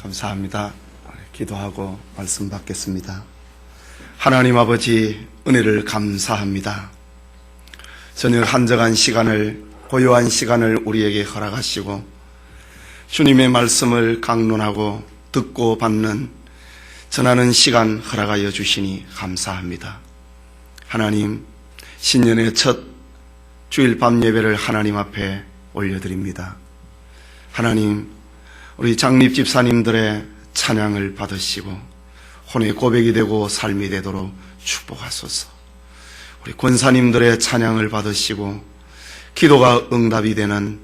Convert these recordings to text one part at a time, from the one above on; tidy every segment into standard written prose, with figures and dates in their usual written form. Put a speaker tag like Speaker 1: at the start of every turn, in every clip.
Speaker 1: 감사합니다. 기도하고 말씀 받겠습니다. 하나님 아버지, 은혜를 감사합니다. 저녁 한적한 시간을, 고요한 시간을 우리에게 허락하시고 주님의 말씀을 강론하고 듣고 받는 전하는 시간 허락하여 주시니 감사합니다. 하나님, 신년의 첫 주일 밤 예배를 하나님 앞에 올려드립니다. 하나님, 우리 장립 집사님들의 찬양을 받으시고 혼의 고백이 되고 삶이 되도록 축복하소서. 우리 권사님들의 찬양을 받으시고 기도가 응답이 되는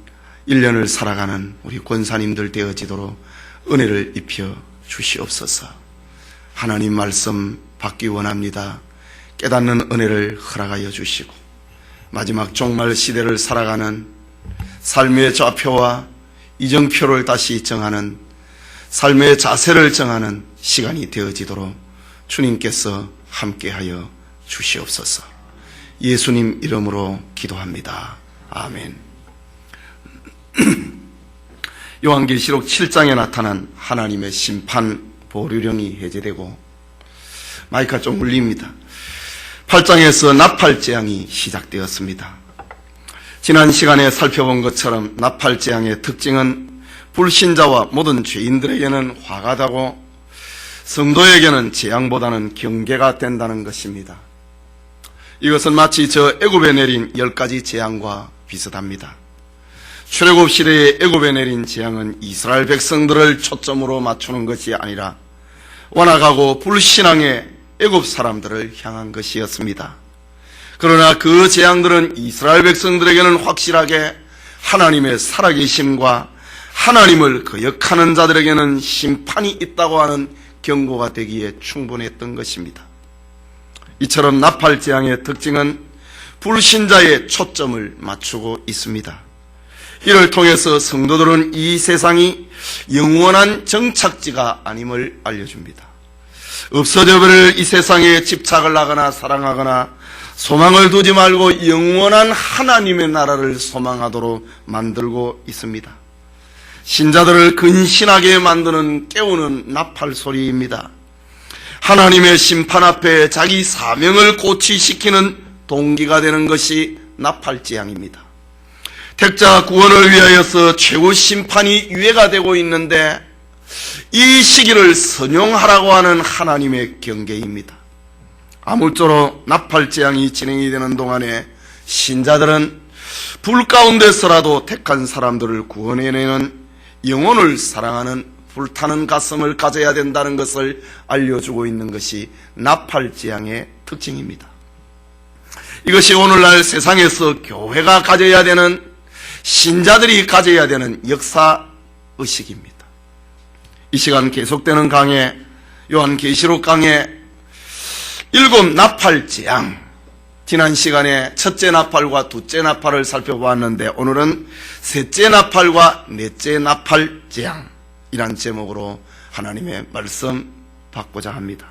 Speaker 1: 1년을 살아가는 우리 권사님들 되어지도록 은혜를 입혀 주시옵소서. 하나님 말씀 받기 원합니다. 깨닫는 은혜를 허락하여 주시고 마지막 종말 시대를 살아가는 삶의 좌표와 이정표를 다시 정하는 삶의 자세를 정하는 시간이 되어지도록 주님께서 함께하여 주시옵소서. 예수님 이름으로 기도합니다. 아멘. 요한계시록 7장에 나타난 하나님의 심판 보류령이 해제되고 마이크가 좀 울립니다. 8장에서 나팔재앙이 시작되었습니다. 지난 시간에 살펴본 것처럼 나팔재앙의 특징은 불신자와 모든 죄인들에게는 화가 나고 성도에게는 재앙보다는 경계가 된다는 것입니다. 이것은 마치 저 애굽에 내린 10가지 재앙과 비슷합니다. 출애굽 시대에 애굽에 내린 재앙은 이스라엘 백성들을 초점으로 맞추는 것이 아니라 완악하고 불신앙의 애굽 사람들을 향한 것이었습니다. 그러나 그 재앙들은 이스라엘 백성들에게는 확실하게 하나님의 살아계심과 하나님을 거역하는 자들에게는 심판이 있다고 하는 경고가 되기에 충분했던 것입니다. 이처럼 나팔재앙의 특징은 불신자의 초점을 맞추고 있습니다. 이를 통해서 성도들은 이 세상이 영원한 정착지가 아님을 알려줍니다. 없어져버릴 이 세상에 집착을 하거나 사랑하거나 소망을 두지 말고 영원한 하나님의 나라를 소망하도록 만들고 있습니다. 신자들을 근신하게 만드는 깨우는 나팔 소리입니다. 하나님의 심판 앞에 자기 사명을 고취시키는 동기가 되는 것이 나팔재앙입니다. 택자 구원을 위하여서 최후 심판이 유예가 되고 있는데 이 시기를 선용하라고 하는 하나님의 경계입니다. 아무쪼록 나팔재앙이 진행이 되는 동안에 신자들은 불 가운데서라도 택한 사람들을 구원해내는 영혼을 사랑하는 불타는 가슴을 가져야 된다는 것을 알려주고 있는 것이 나팔재앙의 특징입니다. 이것이 오늘날 세상에서 교회가 가져야 되는, 신자들이 가져야 되는 역사의식입니다. 이 시간 계속되는 강해, 요한계시록 강해 7 나팔재앙, 지난 시간에 첫째 나팔과 둘째 나팔을 살펴보았는데 오늘은 셋째 나팔과 넷째 나팔재앙이란 제목으로 하나님의 말씀 받고자 합니다.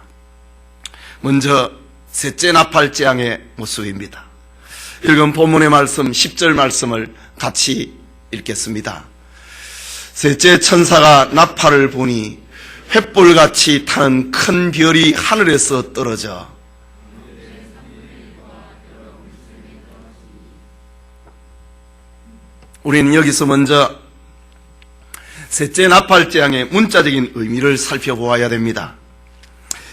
Speaker 1: 먼저 셋째 나팔재앙의 모습입니다. 읽은 본문의 말씀 10절 말씀을 같이 읽겠습니다. 셋째 천사가 나팔을 보니 횃불같이 타는 큰 별이 하늘에서 떨어져 우리는 여기서 먼저 셋째 나팔재앙의 문자적인 의미를 살펴보아야 됩니다.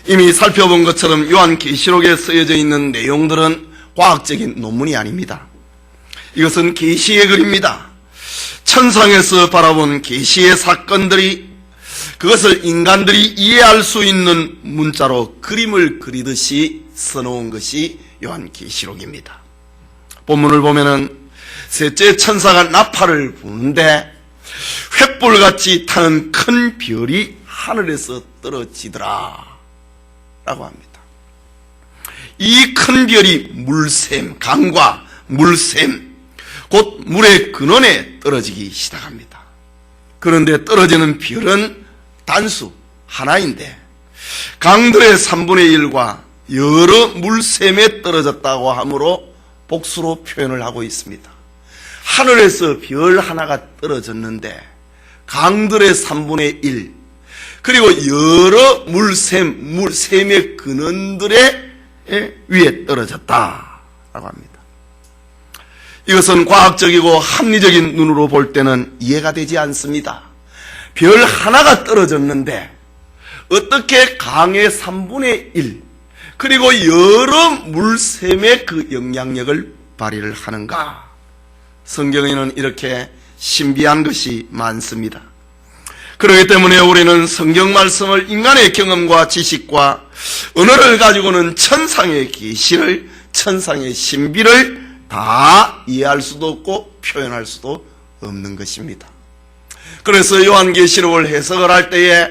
Speaker 1: 이미 살펴본 것처럼 요한계시록에 쓰여져 있는 내용들은 과학적인 논문이 아닙니다. 이것은 계시의 글입니다. 천상에서 바라본 계시의 사건들이 그것을 인간들이 이해할 수 있는 문자로 그림을 그리듯이 써놓은 것이 요한계시록입니다. 본문을 보면은 셋째 천사가 나팔을 부는데 횃불같이 타는 큰 별이 하늘에서 떨어지더라 라고 합니다. 이 큰 별이 물샘, 강과 물샘, 곧 물의 근원에 떨어지기 시작합니다. 그런데 떨어지는 별은 단수 하나인데 강들의 3분의 1과 여러 물샘에 떨어졌다고 하므로 복수로 표현을 하고 있습니다. 하늘에서 별 하나가 떨어졌는데 강들의 3분의 1, 그리고 여러 샘의 근원들의 위에 떨어졌다라고 합니다. 이것은 과학적이고 합리적인 눈으로 볼 때는 이해가 되지 않습니다. 별 하나가 떨어졌는데 어떻게 강의 3분의 1 그리고 여러 물샘의 그 영향력을 발휘를 하는가? 성경에는 이렇게 신비한 것이 많습니다. 그렇기 때문에 우리는 성경 말씀을 인간의 경험과 지식과 언어를 가지고는 천상의 계시를, 천상의 신비를 다 이해할 수도 없고 표현할 수도 없는 것입니다. 그래서 요한계시록을 해석을 할 때에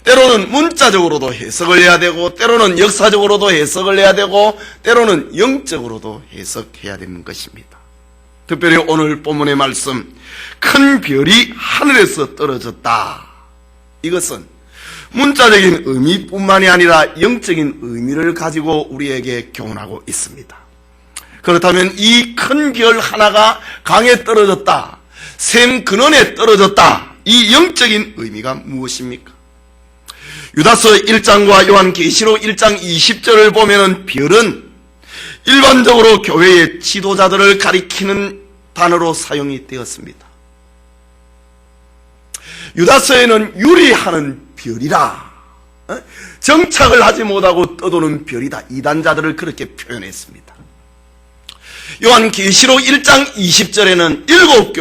Speaker 1: 때로는 문자적으로도 해석을 해야 되고, 때로는 역사적으로도 해석을 해야 되고, 때로는 영적으로도 해석해야 되는 것입니다. 특별히 오늘 본문의 말씀, 큰 별이 하늘에서 떨어졌다. 이것은 문자적인 의미뿐만이 아니라 영적인 의미를 가지고 우리에게 교훈하고 있습니다. 그렇다면 이 큰 별 하나가 강에 떨어졌다, 샘 근원에 떨어졌다, 이 영적인 의미가 무엇입니까? 유다서 1장과 요한계시록 1장 20절을 보면은 별은 일반적으로 교회의 지도자들을 가리키는 단어로 사용이 되었습니다. 유다서에는 유리하는 별이라, 정착을 하지 못하고 떠도는 별이다, 이단자들을 그렇게 표현했습니다. 요한계시록 1장 20절에는 7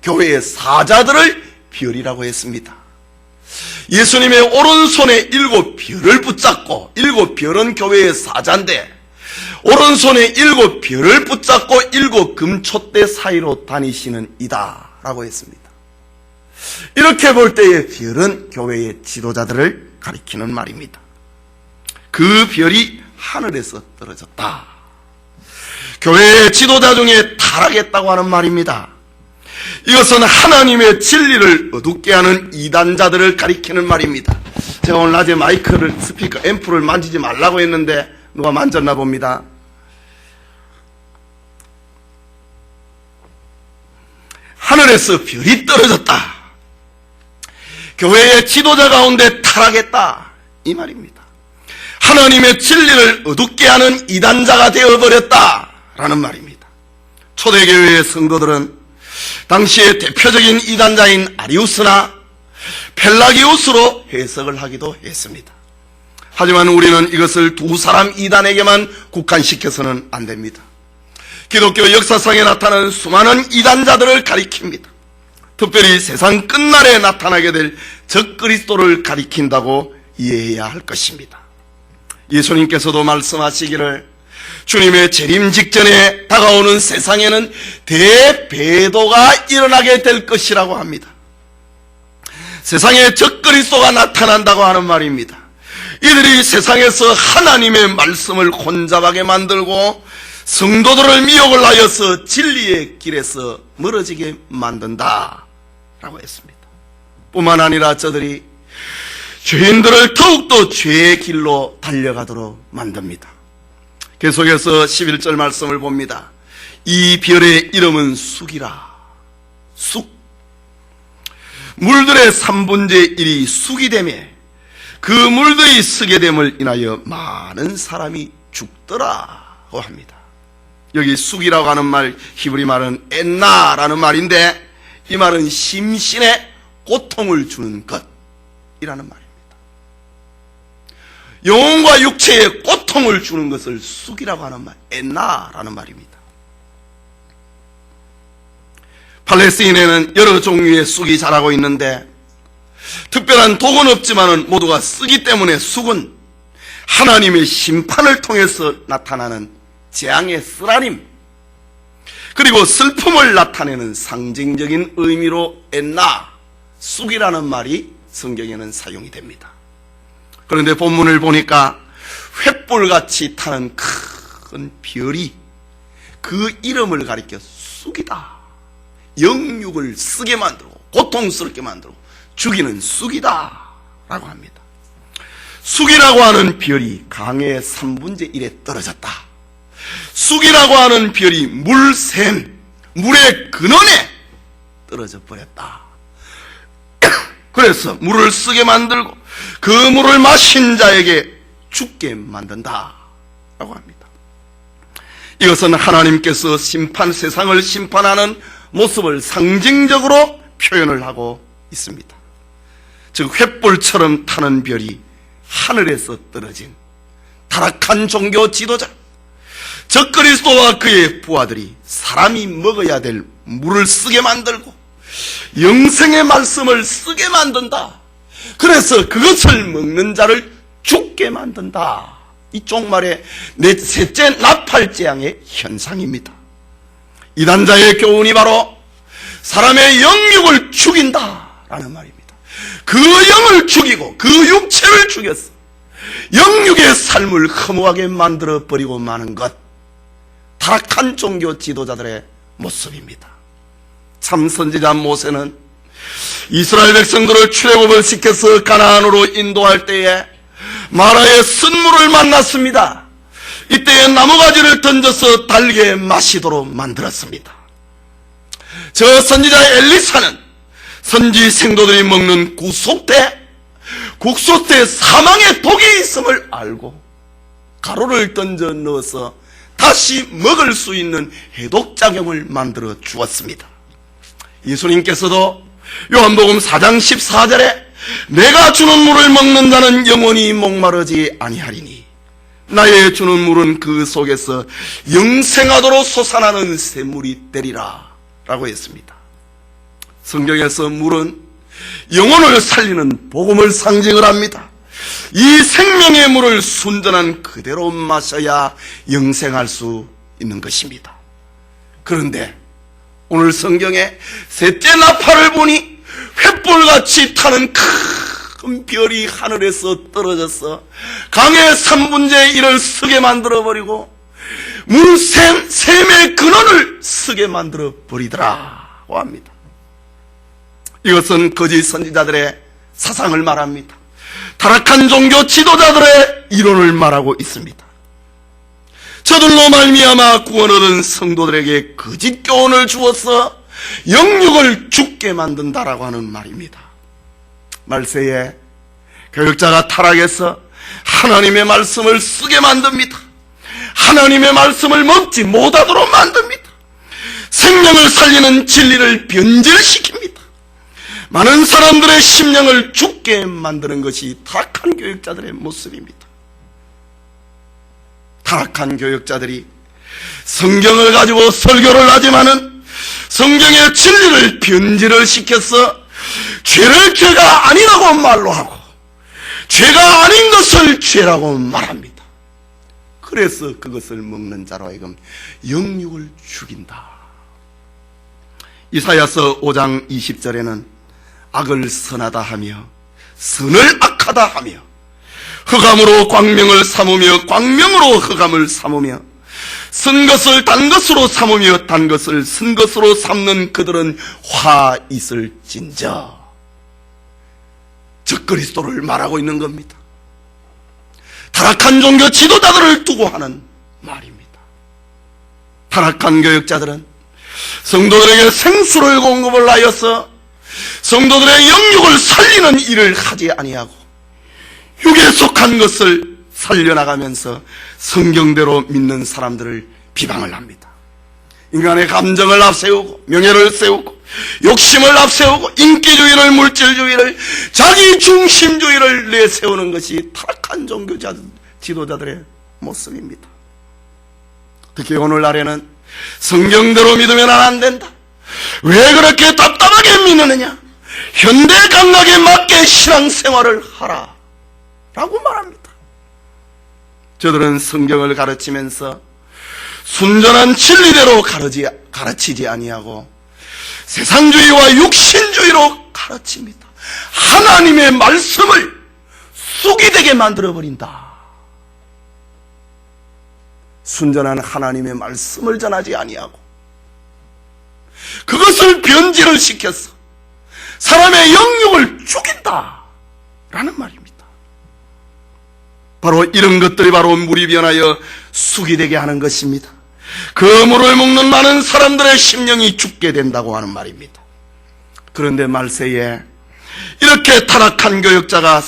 Speaker 1: 교회의 사자들을 별이라고 했습니다. 예수님의 오른손에 7 별을 붙잡고, 7 별은 교회의 사자인데 오른손에 7 별을 붙잡고 7 금촛대 사이로 다니시는 이다 라고 했습니다. 이렇게 볼 때의 별은 교회의 지도자들을 가리키는 말입니다. 그 별이 하늘에서 떨어졌다. 교회의 지도자 중에 타락했다고 하는 말입니다. 이것은 하나님의 진리를 어둡게 하는 이단자들을 가리키는 말입니다. 제가 오늘 낮에 마이크를, 스피커, 앰프를 만지지 말라고 했는데 누가 만졌나 봅니다. 하늘에서 별이 떨어졌다. 교회의 지도자 가운데 타락했다, 이 말입니다. 하나님의 진리를 어둡게 하는 이단자가 되어버렸다 라는 말입니다. 초대교회의 성도들은 당시의 대표적인 이단자인 아리우스나 펠라기우스로 해석을 하기도 했습니다. 하지만 우리는 이것을 두 사람 이단에게만 국한시켜서는 안 됩니다. 기독교 역사상에 나타나는 수많은 이단자들을 가리킵니다. 특별히 세상 끝날에 나타나게 될 적그리스도를 가리킨다고 이해해야 할 것입니다. 예수님께서도 말씀하시기를 주님의 재림 직전에 다가오는 세상에는 대배도가 일어나게 될 것이라고 합니다. 세상에 적그리스도가 나타난다고 하는 말입니다. 이들이 세상에서 하나님의 말씀을 혼잡하게 만들고 성도들을 미혹을 하여서 진리의 길에서 멀어지게 만든다 라고 했습니다. 뿐만 아니라 저들이 죄인들을 더욱더 죄의 길로 달려가도록 만듭니다. 계속해서 11절 말씀을 봅니다. 이 별의 이름은 쑥이라. 쑥. 물들의 3분의 1이 쑥이 되매 그 물들이 쓰게 됨을 인하여 많은 사람이 죽더라고 합니다. 여기 쑥이라고 하는 말, 히브리 말은 엔나라는 말인데 이 말은 심신에 고통을 주는 것이라는 말입니다. 영혼과 육체에 고통을 주는 것을 쑥이라고 하는 말, 엔나라는 말입니다. 팔레스타인에는 여러 종류의 쑥이 자라고 있는데 특별한 독은 없지만 모두가 쓰기 때문에 쑥은 하나님의 심판을 통해서 나타나는 재앙의 쓰라림, 그리고 슬픔을 나타내는 상징적인 의미로 엔나, 쑥이라는 말이 성경에는 사용이 됩니다. 그런데 본문을 보니까 횃불같이 타는 큰 별이 그 이름을 가리켜 쑥이다, 영육을 쓰게 만들고 고통스럽게 만들고 죽이는 쑥이다 라고 합니다. 쑥이라고 하는 별이 강의 3분의 1에 떨어졌다. 쑥이라고 하는 별이 물샘, 물의 근원에 떨어져 버렸다. 그래서 물을 쓰게 만들고 그 물을 마신 자에게 죽게 만든다 라고 합니다. 이것은 하나님께서 세상을 심판하는 모습을 상징적으로 표현을 하고 있습니다. 즉 횃불처럼 타는 별이 하늘에서 떨어진 타락한 종교 지도자 적그리스도와 그의 부하들이 사람이 먹어야 될 물을 쓰게 만들고 영생의 말씀을 쓰게 만든다. 그래서 그것을 먹는 자를 죽게 만든다. 이 쪽말의 셋째 나팔재앙의 현상입니다. 이단자의 교훈이 바로 사람의 영육을 죽인다라는 말입니다. 그 영을 죽이고 그 육체를 죽였어. 영육의 삶을 허무하게 만들어버리고 마는 것, 타락한 종교 지도자들의 모습입니다. 참 선지자 모세는 이스라엘 백성들을 출애굽을 시켜서 가나안으로 인도할 때에 마라의 쓴물을 만났습니다. 이때에 나무가지를 던져서 달게 마시도록 만들었습니다. 저 선지자 엘리사는 선지 생도들이 먹는 국소때 사망의 독이 있음을 알고 가루를 던져 넣어서 다시 먹을 수 있는 해독작용을 만들어 주었습니다. 예수님께서도 요한복음 4장 14절에 내가 주는 물을 먹는 자는 영원히 목마르지 아니하리니 나의 주는 물은 그 속에서 영생하도록 솟아나는 샘물이 되리라 라고 했습니다. 성경에서 물은 영혼을 살리는 복음을 상징을 합니다. 이 생명의 물을 순전한 그대로 마셔야 영생할 수 있는 것입니다. 그런데 오늘 성경에 셋째 나팔을 보니 횃불같이 타는 큰 별이 하늘에서 떨어져서 강의 3분의 1을 쓰게 만들어버리고 샘의 근원을 쓰게 만들어버리더라고 합니다. 이것은 거짓 선지자들의 사상을 말합니다. 타락한 종교 지도자들의 이론을 말하고 있습니다. 저들로 말미암아 구원 얻은 성도들에게 거짓 교훈을 주어서 영육을 죽게 만든다라고 하는 말입니다. 말세에 교육자가 타락해서 하나님의 말씀을 쓰게 만듭니다. 하나님의 말씀을 먹지 못하도록 만듭니다. 생명을 살리는 진리를 변질시킵니다. 많은 사람들의 심령을 죽게 만드는 것이 타락한 교육자들의 모습입니다. 타락한 교육자들이 성경을 가지고 설교를 하지만은 성경의 진리를 변질을 시켜서 죄를 죄가 아니라고 말로 하고 죄가 아닌 것을 죄라고 말합니다. 그래서 그것을 먹는 자로 하여금 영육을 죽인다. 이사야서 5장 20절에는 악을 선하다 하며 선을 악하다 하며 흑암으로 광명을 삼으며 광명으로 흑암을 삼으며 쓴 것을 단 것으로 삼으며 단 것을 쓴 것으로 삼는 그들은 화 있을진저. 적그리스도를 말하고 있는 겁니다. 타락한 종교 지도자들을 두고 하는 말입니다. 타락한 교육자들은 성도들에게 생수를 공급을 하여서 성도들의 영육을 살리는 일을 하지 아니하고 육에 속한 것을 살려나가면서 성경대로 믿는 사람들을 비방을 합니다. 인간의 감정을 앞세우고 명예를 세우고 욕심을 앞세우고 인기주의를 물질주의를 자기중심주의를 내세우는 것이 타락한 종교 지도자들의 모습입니다. 특히 오늘날에는 성경대로 믿으면 안 된다. 왜 그렇게 답답하게 믿느냐? 현대 감각에 맞게 신앙생활을 하라 라고 말합니다. 저들은 성경을 가르치면서 순전한 진리대로 가르치지 아니하고 세상주의와 육신주의로 가르칩니다. 하나님의 말씀을 쑥이 되게 만들어버린다. 순전한 하나님의 말씀을 전하지 아니하고 그것을 변질을 시켜서 사람의 영육을 죽인다 라는 말입니다. 바로 이런 것들이 바로 물이 변하여 쑥이 되게 하는 것입니다. 그 물을 먹는 많은 사람들의 심령이 죽게 된다고 하는 말입니다. 그런데 말세에 이렇게 타락한 교역자가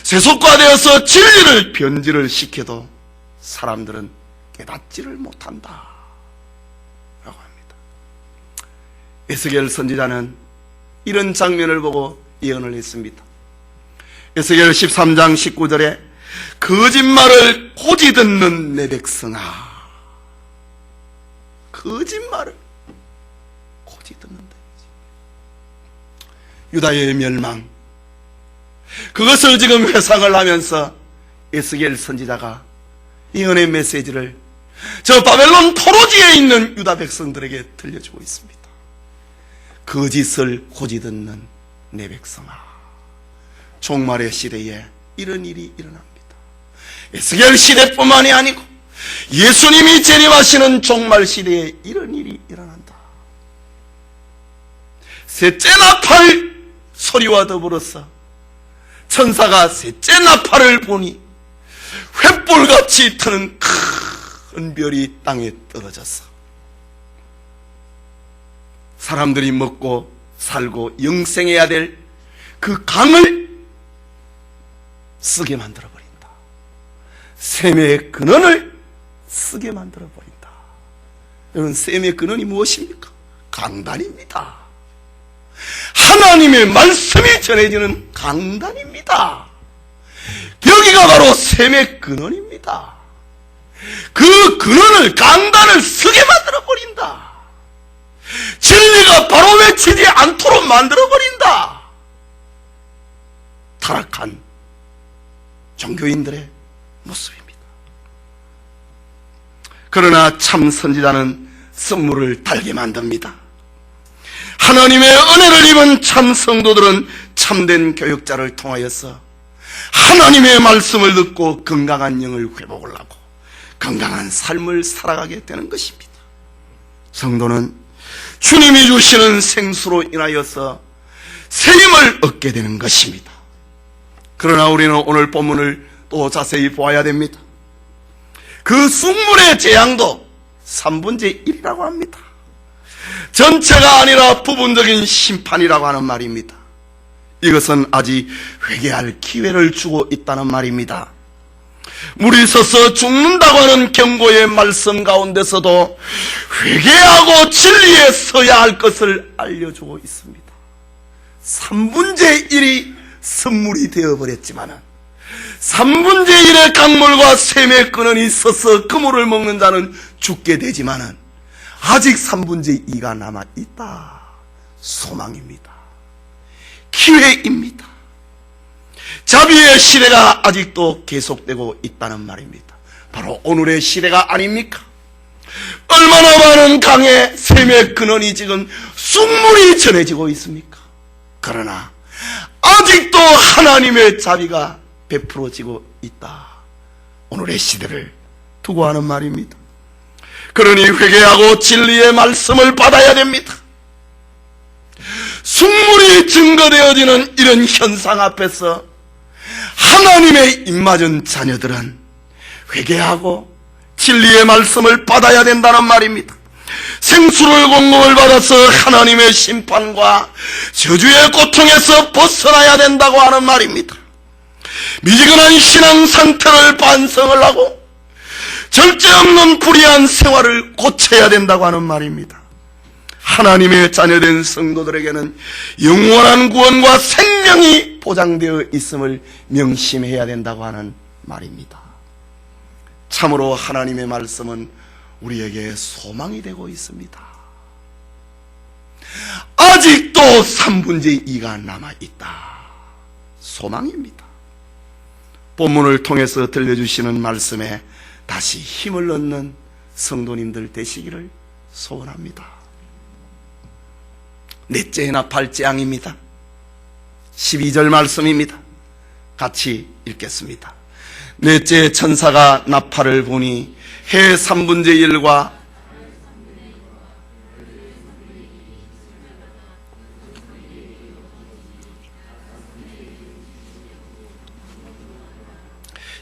Speaker 1: 세속화되어서 진리를 변질을 시켜도 사람들은 깨닫지를 못한다 라고 합니다. 에스겔 선지자는 이런 장면을 보고 예언을 했습니다. 에스겔 13장 19절에 거짓말을 고지 듣는 내 백성아, 거짓말을 고지 듣는다. 유다의 멸망, 그것을 지금 회상을 하면서 에스겔 선지자가 예언의 메시지를 저 바벨론 토로지에 있는 유다 백성들에게 들려주고 있습니다. 거짓을 고지 듣는 내 백성아, 종말의 시대에 이런 일이 일어납니다. 에스겔 시대뿐만이 아니고 예수님이 재림하시는 종말 시대에 이런 일이 일어난다. 셋째 나팔 소리와 더불어서 천사가 셋째 나팔을 보니 횃불같이 트는 큰 별이 땅에 떨어졌어. 사람들이 먹고 살고 영생해야 될 그 강을 쓰게 만들어버린다. 셈의 근원을 쓰게 만들어버린다. 여러분, 셈의 근원이 무엇입니까? 강단입니다. 하나님의 말씀이 전해지는 강단입니다. 여기가 바로 셈의 근원입니다. 그 근원을, 강단을 쓰게 만들어버린다. 진리가 바로 외치지 않도록 만들어버린다. 타락한 종교인들의 모습입니다. 그러나 참 선지자는 선물을 달게 만듭니다. 하나님의 은혜를 입은 참 성도들은 참된 교육자를 통하여서 하나님의 말씀을 듣고 건강한 영을 회복을 하고 건강한 삶을 살아가게 되는 것입니다. 성도는 주님이 주시는 생수로 인하여서 세임을 얻게 되는 것입니다. 그러나 우리는 오늘 본문을 또 자세히 보아야 됩니다. 그 쑥물의 재앙도 3분의 1이라고 합니다. 전체가 아니라 부분적인 심판이라고 하는 말입니다. 이것은 아직 회개할 기회를 주고 있다는 말입니다. 물이 서서 죽는다고 하는 경고의 말씀 가운데서도 회개하고 진리에 서야 할 것을 알려주고 있습니다. 3분의 1이 선물이 되어버렸지만은 3분의 1의 강물과 샘의 근원이 서서 그 물을 먹는 자는 죽게 되지만은 아직 3분의 2가 남아있다. 소망입니다. 기회입니다. 자비의 시대가 아직도 계속되고 있다는 말입니다. 바로 오늘의 시대가 아닙니까? 얼마나 많은 강의 샘의 근원이 지금 쑥물이 전해지고 있습니까? 그러나 아직도 하나님의 자비가 베풀어지고 있다. 오늘의 시대를 두고 하는 말입니다. 그러니 회개하고 진리의 말씀을 받아야 됩니다. 쑥물이 증거되어지는 이런 현상 앞에서 하나님의 입맞은 자녀들은 회개하고 진리의 말씀을 받아야 된다는 말입니다. 생수를 공급을 받아서 하나님의 심판과 저주의 고통에서 벗어나야 된다고 하는 말입니다. 미지근한 신앙 상태를 반성을 하고 절제 없는 불의한 생활을 고쳐야 된다고 하는 말입니다. 하나님의 자녀된 성도들에게는 영원한 구원과 생명이 보장되어 있음을 명심해야 된다고 하는 말입니다. 참으로 하나님의 말씀은 우리에게 소망이 되고 있습니다. 아직도 3분의 2가 남아있다. 소망입니다. 본문을 통해서 들려주시는 말씀에 다시 힘을 얻는 성도님들 되시기를 소원합니다. 넷째 나팔 재앙입니다. 12절 말씀입니다. 같이 읽겠습니다. 넷째 천사가 나팔을 보니 해 3분의 1과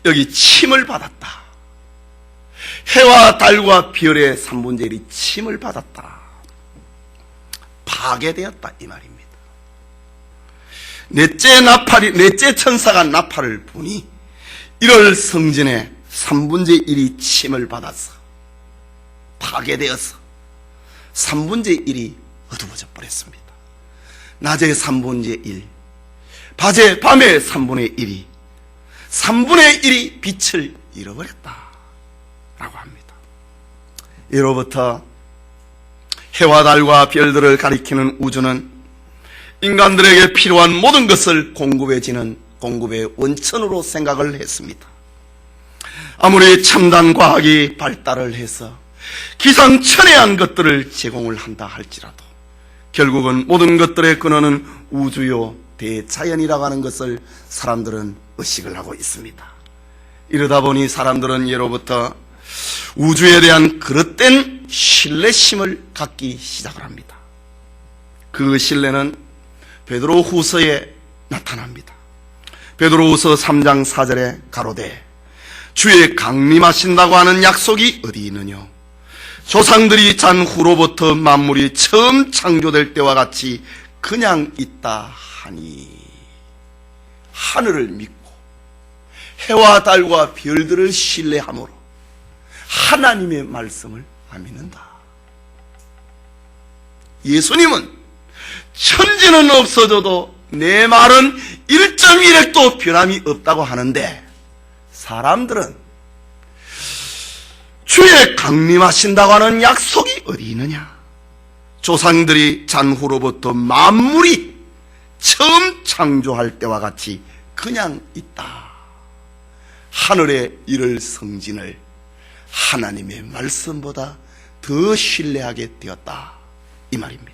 Speaker 1: 여기 침을 받았다. 해와 달과 별의 3분의 1이 침을 받았다. 파괴되었다 이 말입니다. 넷째 천사가 나팔을 부니 1월 성전에 3분의 1이 침을 받아서 파괴되어서 3분의 1이 어두워져 버렸습니다. 낮에 3분의 1, 밤에 3분의 1이 3분의 1이 빛을 잃어버렸다 라고 합니다. 이로부터 해와 달과 별들을 가리키는 우주는 인간들에게 필요한 모든 것을 공급해지는 공급의 원천으로 생각을 했습니다. 아무리 첨단 과학이 발달을 해서 기상천외한 것들을 제공을 한다 할지라도 결국은 모든 것들의 근원은 우주요 대자연이라고 하는 것을 사람들은 의식을 하고 있습니다. 이러다 보니 사람들은 예로부터 우주에 대한 그릇된 신뢰심을 갖기 시작을 합니다. 그 신뢰는 베드로후서에 나타납니다. 베드로후서 3장 4절에 가로되 주의 강림하신다고 하는 약속이 어디 있느냐? 조상들이 잔 후로부터 만물이 처음 창조될 때와 같이 그냥 있다 하니, 하늘을 믿고 해와 달과 별들을 신뢰함으로 하나님의 말씀을 안 믿는다. 예수님은 천지는 없어져도 내 말은 1.1핵도 변함이 없다고 하는데, 사람들은 주의 강림하신다고 하는 약속이 어디 있느냐? 조상들이 잔 후로부터 만물이 처음 창조할 때와 같이 그냥 있다. 하늘에 이를 성진을 하나님의 말씀보다 더 신뢰하게 되었다, 이 말입니다.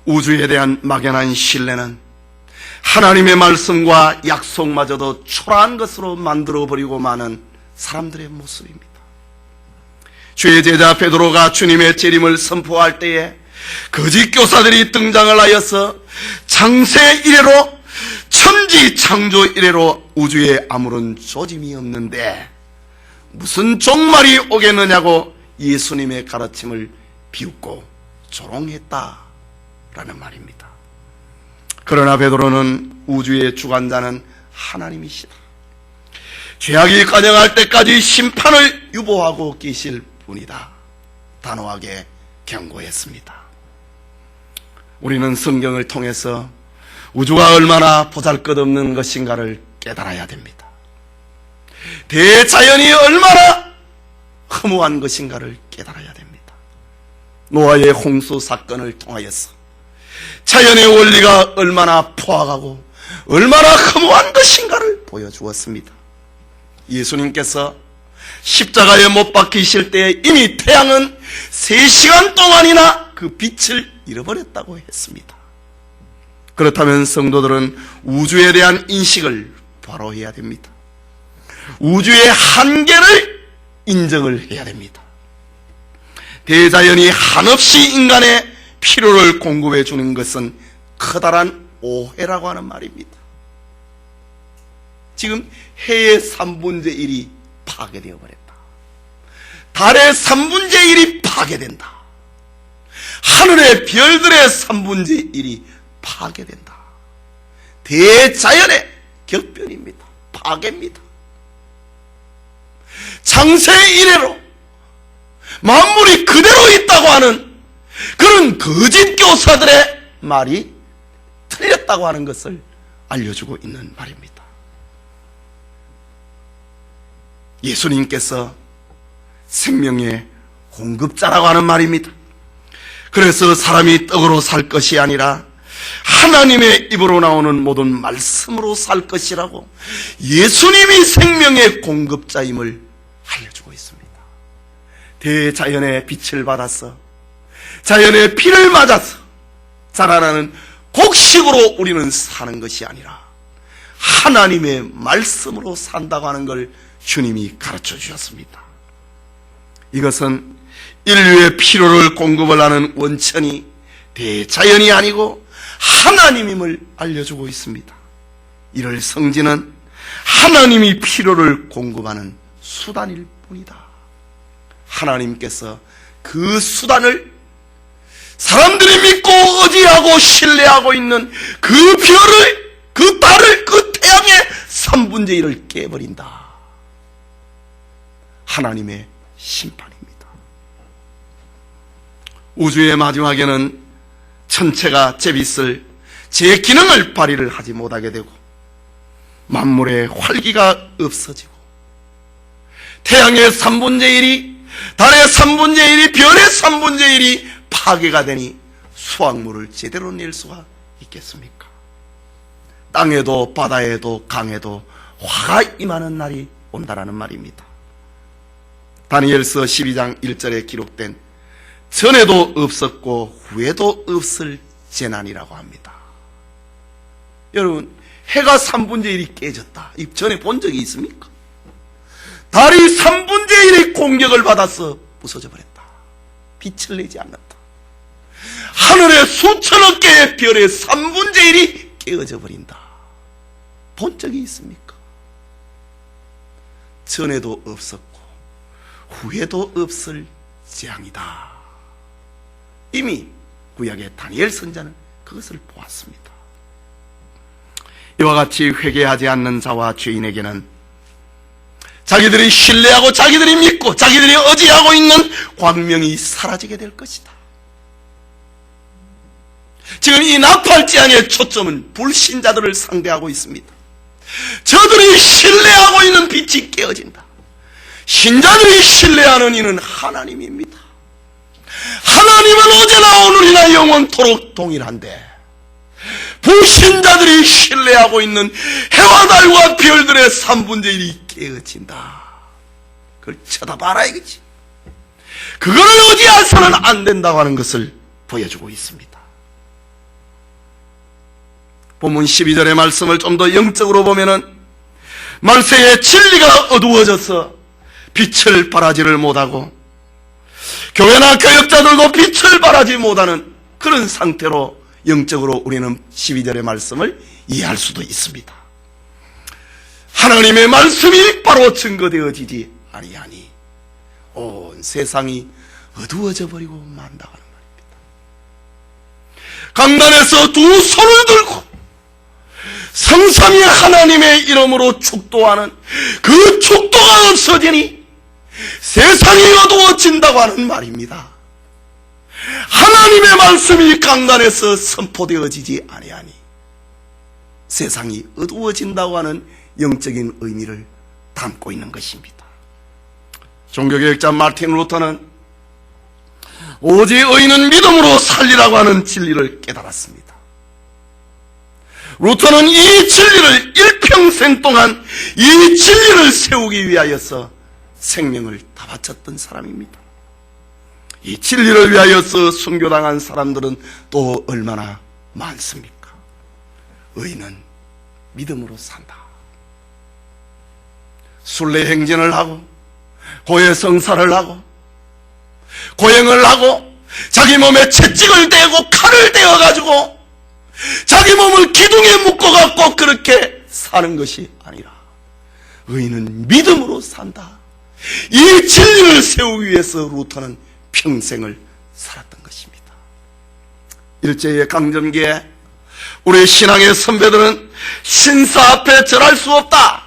Speaker 1: 우주에 대한 막연한 신뢰는 하나님의 말씀과 약속마저도 초라한 것으로 만들어버리고 마는 사람들의 모습입니다. 주의 제자 베드로가 주님의 재림을 선포할 때에 거짓 교사들이 등장을 하여서 창세 이래로, 천지 창조 이래로 우주에 아무런 조짐이 없는데 무슨 종말이 오겠느냐고 예수님의 가르침을 비웃고 조롱했다라는 말입니다. 그러나 베드로는 우주의 주관자는 하나님이시다, 죄악이 가정할 때까지 심판을 유보하고 계실 분이다, 단호하게 경고했습니다. 우리는 성경을 통해서 우주가 얼마나 보잘것없는 것인가를 깨달아야 됩니다. 대자연이 얼마나 허무한 것인가를 깨달아야 됩니다. 노아의 홍수 사건을 통하여서 자연의 원리가 얼마나 포악하고 얼마나 허무한 것인가를 보여주었습니다. 예수님께서 십자가에 못 박히실 때 이미 태양은 3시간 동안이나 그 빛을 잃어버렸다고 했습니다. 그렇다면 성도들은 우주에 대한 인식을 바로 해야 됩니다. 우주의 한계를 인정을 해야 됩니다. 대자연이 한없이 인간의 필요를 공급해 주는 것은 커다란 오해라고 하는 말입니다. 지금 해의 3분의 1이 파괴되어 버렸다. 달의 3분의 1이 파괴된다. 하늘의 별들의 3분의 1이 파괴된다. 대자연의 격변입니다. 파괴입니다. 창세 이래로 만물이 그대로 있다고 하는 그런 거짓 교사들의 말이 틀렸다고 하는 것을 알려주고 있는 말입니다. 예수님께서 생명의 공급자라고 하는 말입니다. 그래서 사람이 떡으로 살 것이 아니라 하나님의 입으로 나오는 모든 말씀으로 살 것이라고 예수님이 생명의 공급자임을 알려주고 있습니다. 대자연의 빛을 받아서 자연의 피를 맞아서 자라나는 곡식으로 우리는 사는 것이 아니라 하나님의 말씀으로 산다고 하는 걸 주님이 가르쳐 주셨습니다. 이것은 인류의 필요를 공급을 하는 원천이 대자연이 아니고 하나님임을 알려주고 있습니다. 이를 성지는 하나님이 필요를 공급하는 수단일 뿐이다. 하나님께서 그 수단을 사람들이 믿고 의지하고 신뢰하고 있는 그 별을, 그 달을, 그 태양의 3분의 1을 깨버린다. 하나님의 심판입니다. 우주의 마지막에는 천체가 제 기능을 발휘를 하지 못하게 되고 만물의 활기가 없어지고 태양의 3분의 1이, 달의 3분의 1이, 별의 3분의 1이 파괴가 되니 수확물을 제대로 낼 수가 있겠습니까? 땅에도 바다에도 강에도 화가 임하는 날이 온다라는 말입니다. 다니엘서 12장 1절에 기록된 전에도 없었고 후에도 없을 재난이라고 합니다. 여러분, 해가 3분의 1이 깨졌다, 이 전에 본 적이 있습니까? 달이 3분의 1의 공격을 받아서 부서져 버렸다. 빛을 내지 않았다. 하늘의 수천억 개의 별의 3분의 1이 깨어져 버린다. 본 적이 있습니까? 전에도 없었고 후에도 없을 재앙이다. 이미 구약의 다니엘 선자는 그것을 보았습니다. 이와 같이 회개하지 않는 자와 죄인에게는 자기들이 신뢰하고 자기들이 믿고 자기들이 의지하고 있는 광명이 사라지게 될 것이다. 지금 이 나팔재앙의 초점은 불신자들을 상대하고 있습니다. 저들이 신뢰하고 있는 빛이 깨어진다. 신자들이 신뢰하는 이는 하나님입니다. 하나님은 어제나 오늘이나 영원토록 동일한데 불신자들이 신뢰하고 있는 해와 달과 별들의 3분의 1이 깨어진다. 그걸 쳐다봐라 이거지. 그걸 의지해서는 안 된다고 하는 것을 보여주고 있습니다. 본문 12절의 말씀을 좀 더 영적으로 보면은 말세의 진리가 어두워져서 빛을 발하지를 못하고 교회나 교역자들도 빛을 발하지 못하는 그런 상태로 영적으로 우리는 12절의 말씀을 이해할 수도 있습니다. 하나님의 말씀이 바로 증거되어지지 아니하니 온 세상이 어두워져 버리고 만다고 하는 말입니다. 강단에서 두 손을 들고 성삼위 하나님의 이름으로 축도하는 그 축도가 없어지니 세상이 어두워진다고 하는 말입니다. 하나님의 말씀이 강단에서 선포되어지지 아니하니 세상이 어두워진다고 하는 영적인 의미를 담고 있는 것입니다. 종교개혁자 마틴 루터는 오직 의인은 믿음으로 살리라고 하는 진리를 깨달았습니다. 루터는 이 진리를 일평생 동안 이 진리를 세우기 위하여서 생명을 다 바쳤던 사람입니다. 이 진리를 위하여서 순교당한 사람들은 또 얼마나 많습니까? 의인은 믿음으로 산다. 순례행진을 하고 고해성사를 하고 고행을 하고 자기 몸에 채찍을 대고 칼을 대어가지고 자기 몸을 기둥에 묶어갖고 그렇게 사는 것이 아니라 의인은 믿음으로 산다. 이 진리를 세우기 위해서 루터는 평생을 살았던 것입니다. 일제의 강점기에 우리 신앙의 선배들은 신사 앞에 절할 수 없다,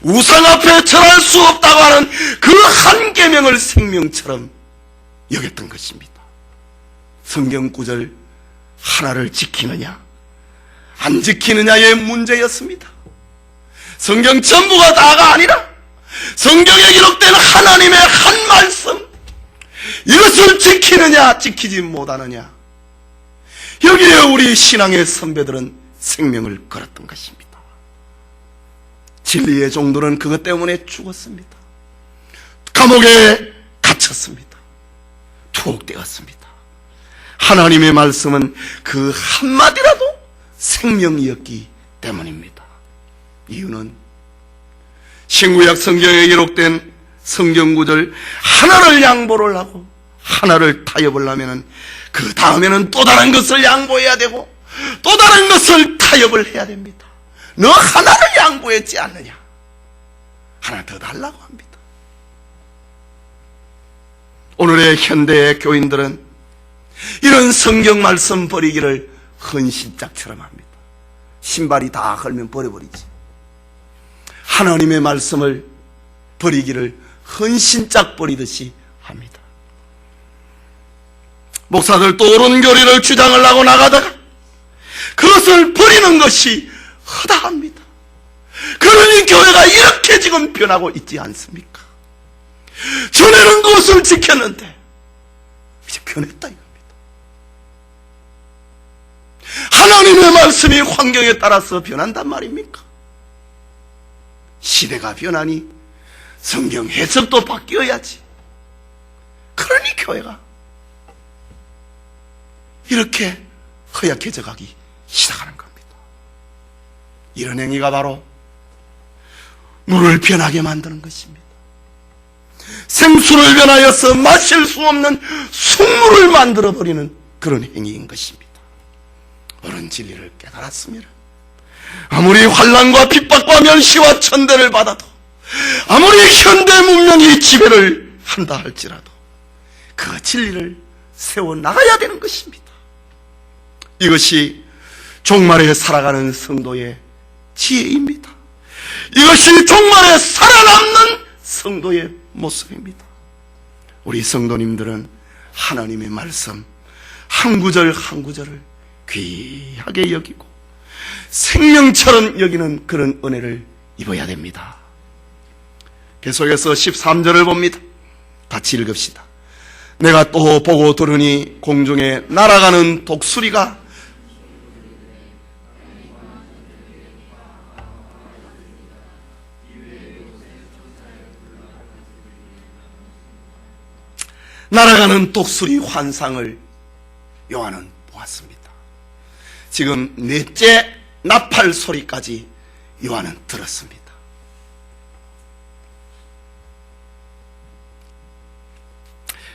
Speaker 1: 우상 앞에 절할 수 없다고 하는 그 한 계명을 생명처럼 여겼던 것입니다. 성경 구절 하나를 지키느냐 안 지키느냐의 문제였습니다. 성경 전부가 다가 아니라 성경에 기록된 하나님의 한 말씀, 이것을 지키느냐 지키지 못하느냐, 여기에 우리 신앙의 선배들은 생명을 걸었던 것입니다. 진리의 종들은 그것 때문에 죽었습니다. 감옥에 갇혔습니다. 투옥되었습니다. 하나님의 말씀은 그 한마디라도 생명이었기 때문입니다. 이유는 신구약 성경에 기록된 성경구절 하나를 양보를 하고 하나를 타협을 하면은 그 다음에는 또 다른 것을 양보해야 되고 또 다른 것을 타협을 해야 됩니다. 너 하나를 양보했지 않느냐, 하나 더 달라고 합니다. 오늘의 현대의 교인들은 이런 성경 말씀 버리기를 헌신짝처럼 합니다. 신발이 다 헐면 버려버리지. 하나님의 말씀을 버리기를 헌신짝 버리듯이 합니다. 목사들도 옳은 교리를 주장을 하고 나가다가 그것을 버리는 것이 허다합니다. 그러니 교회가 이렇게 지금 변하고 있지 않습니까? 전에는 그것을 지켰는데 이제 변했다 이겁니다. 하나님의 말씀이 환경에 따라서 변한단 말입니까? 시대가 변하니 성경 해석도 바뀌어야지. 그러니 교회가 이렇게 허약해져 가기 시작하는 겁니다. 이런 행위가 바로 물을 변하게 만드는 것입니다. 생수를 변하여서 마실 수 없는 순물을 만들어버리는 그런 행위인 것입니다. 옳은 진리를 깨달았습니다. 아무리 환난과 핍박과 멸시와 천대를 받아도, 아무리 현대 문명이 지배를 한다 할지라도 그 진리를 세워나가야 되는 것입니다. 이것이 종말에 살아가는 성도의 지혜입니다. 이것이 종말에 살아남는 성도의 모습입니다. 우리 성도님들은 하나님의 말씀 한 구절 한 구절을 귀하게 여기고 생명처럼 여기는 그런 은혜를 입어야 됩니다. 계속해서 13절을 봅니다. 같이 읽읍시다. 내가 또 보고 들으니 공중에 날아가는 독수리가 날아가는 독수리 환상을 요한은 보았습니다. 지금 넷째 나팔 소리까지 요한은 들었습니다.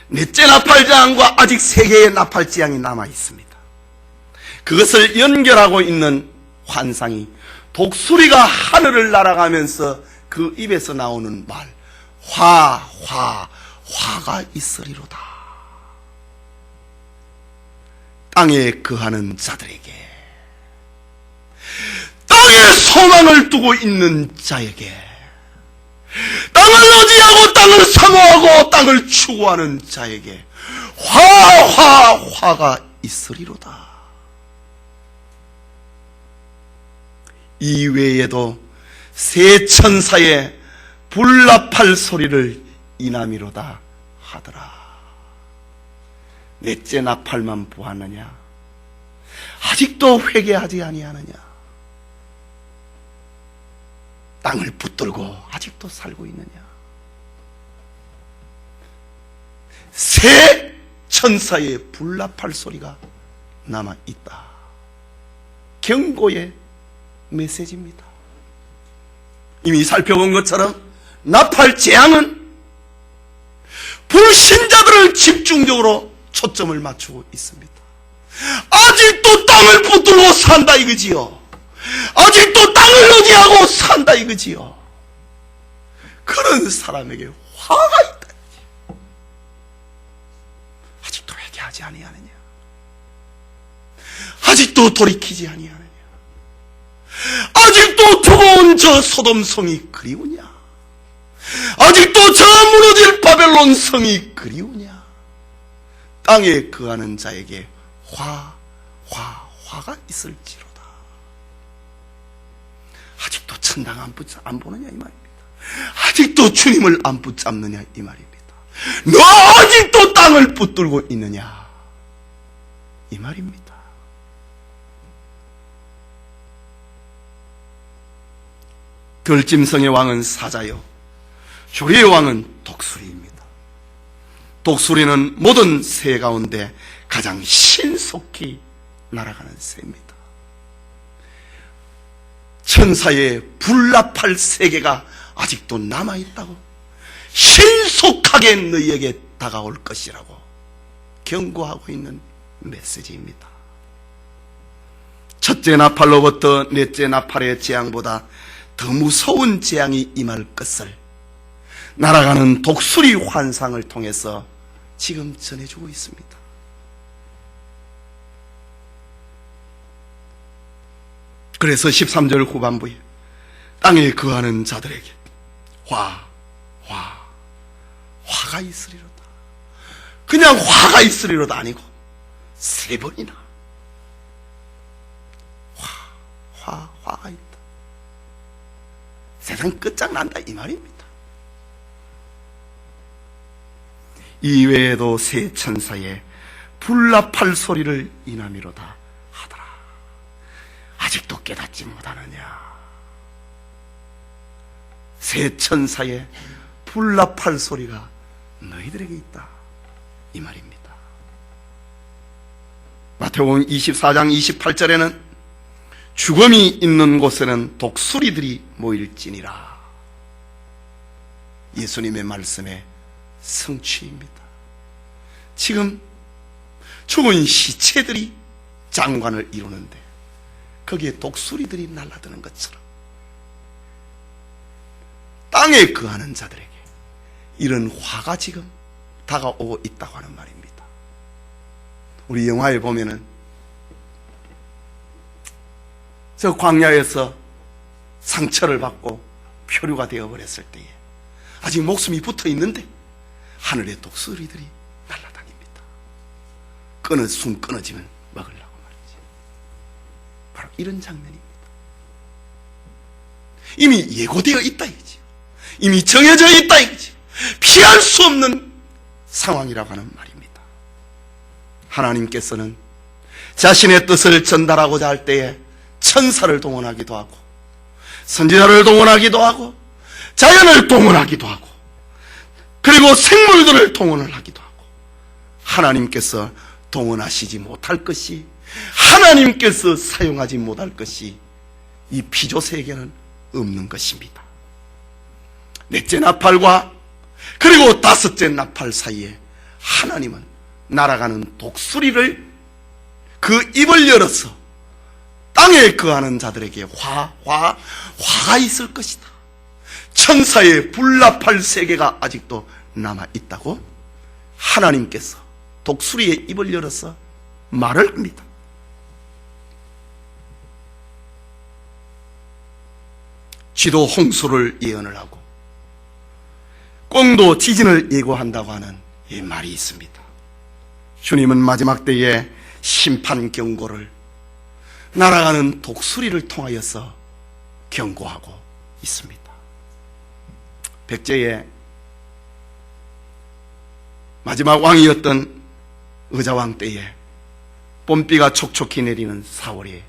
Speaker 1: 넷째 나팔장과 아직 세 개의 나팔장이 남아 있습니다. 그것을 연결하고 있는 환상이 독수리가 하늘을 날아가면서 그 입에서 나오는 말, 화가 있으리로다. 땅에 거하는 자들에게, 땅에 소망을 두고 있는 자에게, 땅을 의지하고 땅을 사모하고 땅을 추구하는 자에게 화가 있으리로다. 이 외에도 세 천사의 불나팔 소리를 이남이로다 하더라. 넷째 나팔만 보았느냐? 아직도 회개하지 아니하느냐? 땅을 붙들고 아직도 살고 있느냐? 세 천사의 불나팔 소리가 남아 있다. 경고의 메시지입니다. 이미 살펴본 것처럼 나팔 재앙은 불신자들을 집중적으로 초점을 맞추고 있습니다. 아직도 땅을 붙들고 산다 이거지요. 아직도 땅을 의지하고 산다 이거지요. 그런 사람에게 화가 있다. 아직도 회개하지 아니하느냐? 아직도 돌이키지 아니하느냐? 아직도 두고온 저 소돔성이 그리우냐? 아직도 저 무너질 바벨론 성이 그리우냐? 땅에 거하는 자에게 화가 있을지로다. 아직도 천당 안 보느냐 이 말입니다. 아직도 주님을 안 붙잡느냐 이 말입니다. 너 아직도 땅을 붙들고 있느냐 이 말입니다. 들짐승의 왕은 사자요, 조리의 왕은 독수리입니다. 독수리는 모든 새 가운데 가장 신속히 날아가는 새입니다. 천사의 불나팔 세계가 아직도 남아있다고, 신속하게 너희에게 다가올 것이라고 경고하고 있는 메시지입니다. 첫째 나팔로부터 넷째 나팔의 재앙보다 더 무서운 재앙이 임할 것을 날아가는 독수리 환상을 통해서 지금 전해주고 있습니다. 그래서 13절 후반부에 땅에 거하는 자들에게 화가 있으리로다. 그냥 화가 있으리로다 아니고 세 번이나 화가 있다. 세상 끝장난다 이 말입니다. 이외에도 새 천사의 불납할 소리를 인하미로다 하더라. 아직도 깨닫지 못하느냐. 새 천사의 불납할 소리가 너희들에게 있다 이 말입니다. 마태복음 24장 28절에는 죽음이 있는 곳에는 독수리들이 모일지니라. 예수님의 말씀의 성취입니다. 지금 죽은 시체들이 장관을 이루는데 거기에 독수리들이 날아드는 것처럼 땅에 거하는 자들에게 이런 화가 지금 다가오고 있다고 하는 말입니다. 우리 영화에 보면은 저 광야에서 상처를 받고 표류가 되어버렸을 때에 아직 목숨이 붙어 있는데 하늘에 독수리들이 날아다닙니다. 숨 끊어지면 먹으려고 말이지. 바로 이런 장면입니다. 이미 예고되어 있다 이거지. 이미 정해져 있다 이거지. 피할 수 없는 상황이라고 하는 말입니다. 하나님께서는 자신의 뜻을 전달하고자 할 때에 천사를 동원하기도 하고 선지자를 동원하기도 하고 자연을 동원하기도 하고 그리고 생물들을 동원을 하기도 하고 하나님께서 동원하시지 못할 것이 하나님께서 사용하지 못할 것이 이 피조세계는 없는 것입니다. 넷째 나팔과 그리고 다섯째 나팔 사이에 하나님은 날아가는 독수리를 그 입을 열어서 땅에 거하는 자들에게 화가 있을 것이다. 천사의 불나팔 세계가 아직도 남아있다고 하나님께서 독수리의 입을 열어서 말을 합니다. 쥐도 홍수를 예언을 하고 꿩도 지진을 예고한다고 하는 이 말이 있습니다. 주님은 마지막 때에 심판 경고를 날아가는 독수리를 통하여서 경고하고 있습니다. 백제의 마지막 왕이었던 의자왕 때에 봄비가 촉촉히 내리는 4월의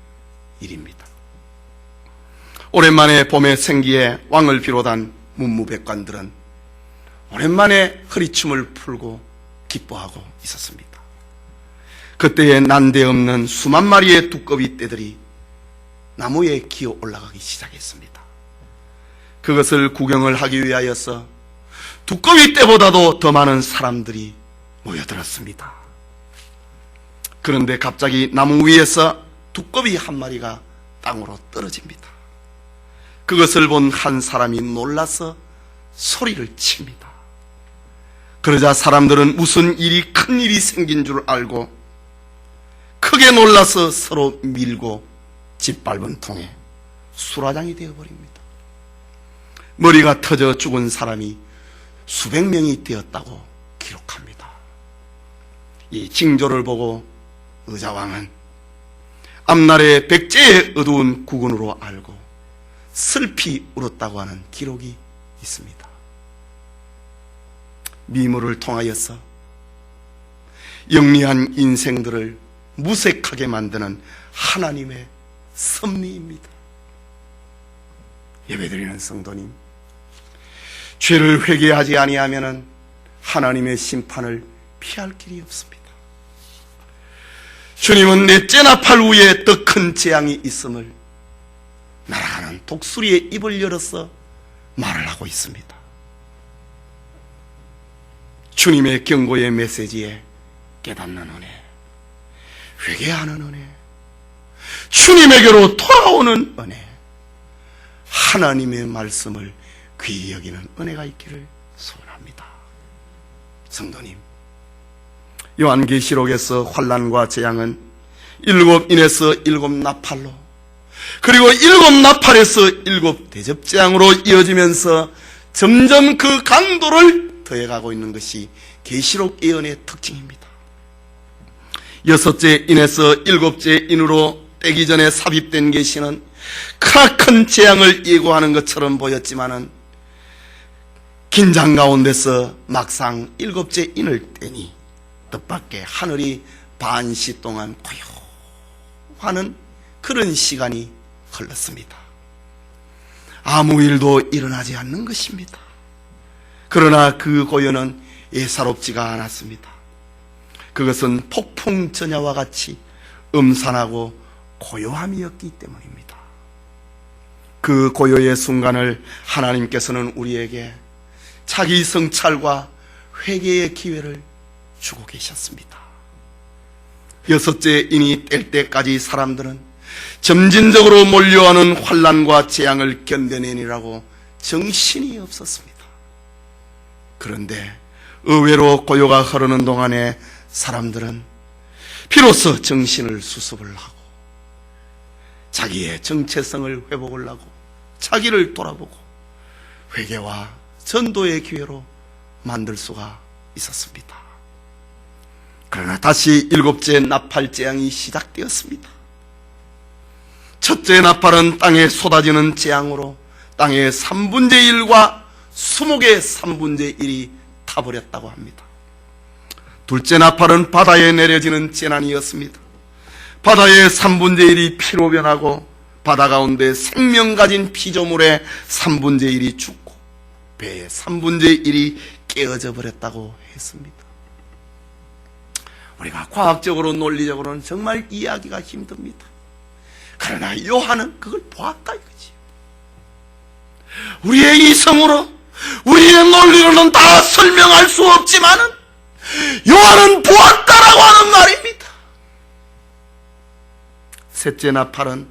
Speaker 1: 일입니다. 오랜만에 봄의 생기에 왕을 비롯한 문무백관들은 오랜만에 허리춤을 풀고 기뻐하고 있었습니다. 그때에 난데없는 수만 마리의 두꺼비 떼들이 나무에 기어 올라가기 시작했습니다. 그것을 구경을 하기 위하여서 두꺼비 떼보다도 더 많은 사람들이 모여들었습니다. 그런데 갑자기 나무 위에서 두꺼비 한 마리가 땅으로 떨어집니다. 그것을 본 한 사람이 놀라서 소리를 칩니다. 그러자 사람들은 무슨 일이 큰 일이 생긴 줄 알고 크게 놀라서 서로 밀고 짓밟은 통에 수라장이 되어버립니다. 머리가 터져 죽은 사람이 수백 명이 되었다고 기록합니다. 이 징조를 보고 의자왕은 앞날에 백제의 어두운 국군으로 알고 슬피 울었다고 하는 기록이 있습니다. 미물을 통하여서 영리한 인생들을 무색하게 만드는 하나님의 섭리입니다. 예배드리는 성도님, 죄를 회개하지 아니하면 하나님의 심판을 피할 길이 없습니다. 주님은 넷째 나팔 후에 더 큰 재앙이 있음을 날아가는 독수리의 입을 열어서 말을 하고 있습니다. 주님의 경고의 메시지에 깨닫는 은혜, 회개하는 은혜, 주님에게로 돌아오는 은혜, 하나님의 말씀을 귀히 여기는 은혜가 있기를 소원합니다. 성도님, 요한계시록에서 환난과 재앙은 7인에서 7 나팔로 그리고 7 나팔에서 7 대접재앙으로 이어지면서 점점 그 강도를 더해가고 있는 것이 계시록 예언의 특징입니다. 6째 인에서 7째 인으로 떼기 전에 삽입된 계시는 크나큰 재앙을 예고하는 것처럼 보였지만은 긴장 가운데서 막상 7째 인을 떼니 뜻밖의 하늘이 반시 동안 고요하는 그런 시간이 흘렀습니다. 아무 일도 일어나지 않는 것입니다. 그러나 그 고요는 예사롭지가 않았습니다. 그것은 폭풍 전야와 같이 음산하고 고요함이었기 때문입니다. 그 고요의 순간을 하나님께서는 우리에게 자기 성찰과 회개의 기회를 주고 계셨습니다. 6째 인이 뗄 때까지 사람들은 점진적으로 몰려오는 환난과 재앙을 견뎌내니라고 정신이 없었습니다. 그런데 의외로 고요가 흐르는 동안에 사람들은 비로소 정신을 수습을 하고 자기의 정체성을 회복을 하고 자기를 돌아보고 회개와 전도의 기회로 만들 수가 있었습니다. 그러나 다시 7째 나팔 재앙이 시작되었습니다. 첫째 나팔은 땅에 쏟아지는 재앙으로 땅의 3분의 1과 수목의 3분의 1이 타버렸다고 합니다. 둘째 나팔은 바다에 내려지는 재난이었습니다. 바다의 3분의 1이 피로 변하고 바다 가운데 생명 가진 피조물의 3분의 1이 죽고 배의 3분의 1이 깨어져 버렸다고 했습니다. 우리가 과학적으로 논리적으로는 정말 이해하기가 힘듭니다. 그러나 요한은 그걸 보았다 이거지. 우리의 이성으로 우리의 논리로는 다 설명할 수 없지만은 요한은 보았다라고 하는 말입니다. 셋째 나팔은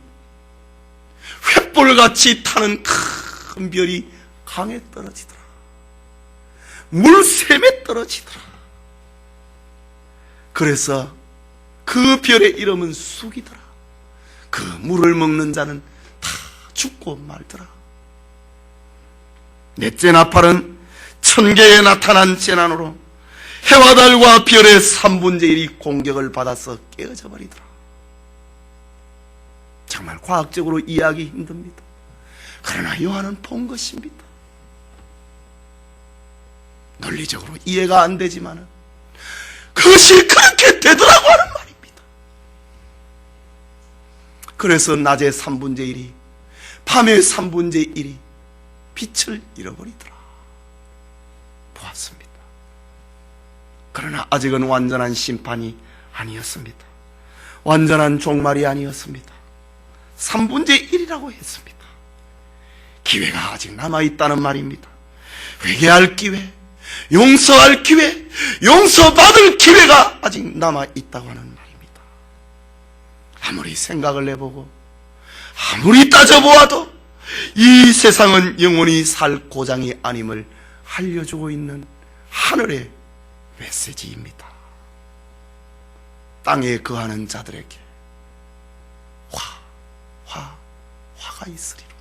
Speaker 1: 횃불같이 타는 큰 별이 강에 떨어지더라. 물샘에 떨어지더라. 그래서 그 별의 이름은 쑥이더라. 그 물을 먹는 자는 다 죽고 말더라. 넷째 나팔은 천계에 나타난 재난으로 해와 달과 별의 3분의 1이 공격을 받아서 깨어져 버리더라. 정말 과학적으로 이해하기 힘듭니다. 그러나 요한은 본 것입니다. 논리적으로 이해가 안 되지만은 그것이 그렇게 되더라고 하는 말입니다. 그래서 낮의 3분의 1이 밤의 3분의 1이 빛을 잃어버리더라. 보았습니다. 그러나 아직은 완전한 심판이 아니었습니다. 완전한 종말이 아니었습니다. 3분의 1이라고 했습니다. 기회가 아직 남아있다는 말입니다. 회개할 기회, 용서할 기회, 용서받을 기회가 아직 남아있다고 하는 말입니다. 아무리 생각을 해보고 아무리 따져보아도 이 세상은 영원히 살 고장이 아님을 알려주고 있는 하늘의 메시지입니다. 땅에 거하는 자들에게 화가 있으리로다.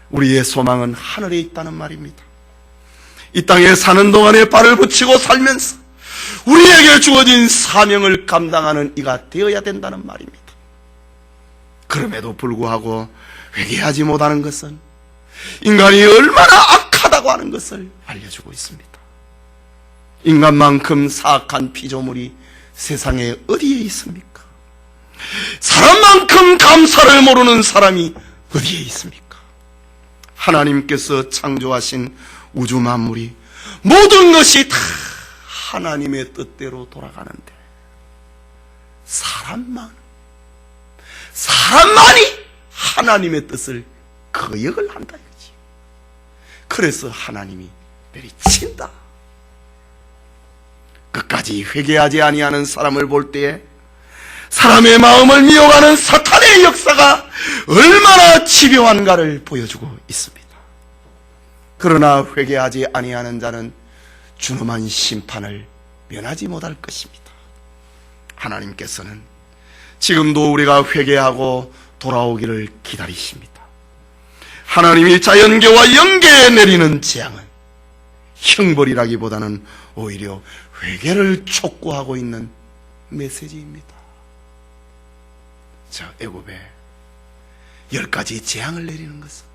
Speaker 1: 우리의 소망은 하늘에 있다는 말입니다. 이 땅에 사는 동안에 발을 붙이고 살면서 우리에게 주어진 사명을 감당하는 이가 되어야 된다는 말입니다. 그럼에도 불구하고 회개하지 못하는 것은 인간이 얼마나 악하다고 하는 것을 알려주고 있습니다. 인간만큼 사악한 피조물이 세상에 어디에 있습니까? 사람만큼 감사를 모르는 사람이 어디에 있습니까? 하나님께서 창조하신 우주 만물이 모든 것이 다 하나님의 뜻대로 돌아가는데 사람만이 하나님의 뜻을 거역을 한다 이거지. 그래서 하나님이 내리친다. 끝까지 회개하지 아니하는 사람을 볼 때에 사람의 마음을 미혹하는 사탄의 역사가 얼마나 집요한가를 보여주고 있습니다. 그러나 회개하지 아니하는 자는 준엄한 심판을 면하지 못할 것입니다. 하나님께서는 지금도 우리가 회개하고 돌아오기를 기다리십니다. 하나님이 자연계와 영계에 내리는 재앙은 형벌이라기보다는 오히려 회개를 촉구하고 있는 메시지입니다. 자, 애굽에 10가지 재앙을 내리는 것은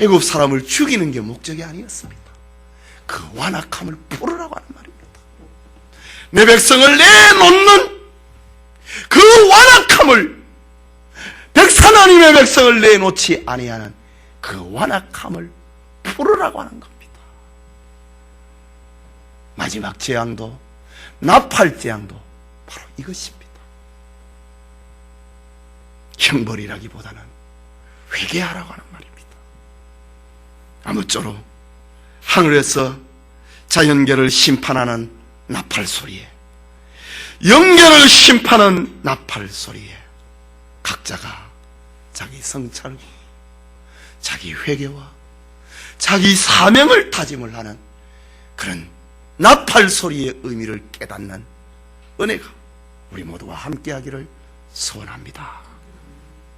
Speaker 1: 애굽 사람을 죽이는 게 목적이 아니었습니다. 그 완악함을 풀으라고 하는 말입니다. 내 백성을 내놓는 그 완악함을, 하나님의 백성을 내놓지 아니하는 그 완악함을 풀으라고 하는 겁니다. 마지막 재앙도, 나팔 재앙도 바로 이것입니다. 형벌이라기보다는 회개하라고 하는 말입니다. 아무쪼록 하늘에서 자연계를 심판하는 나팔 소리에, 영계를 심판하는 나팔 소리에 각자가 자기 성찰과 자기 회개와 자기 사명을 다짐을 하는 그런 나팔 소리의 의미를 깨닫는 은혜가 우리 모두와 함께하기를 소원합니다.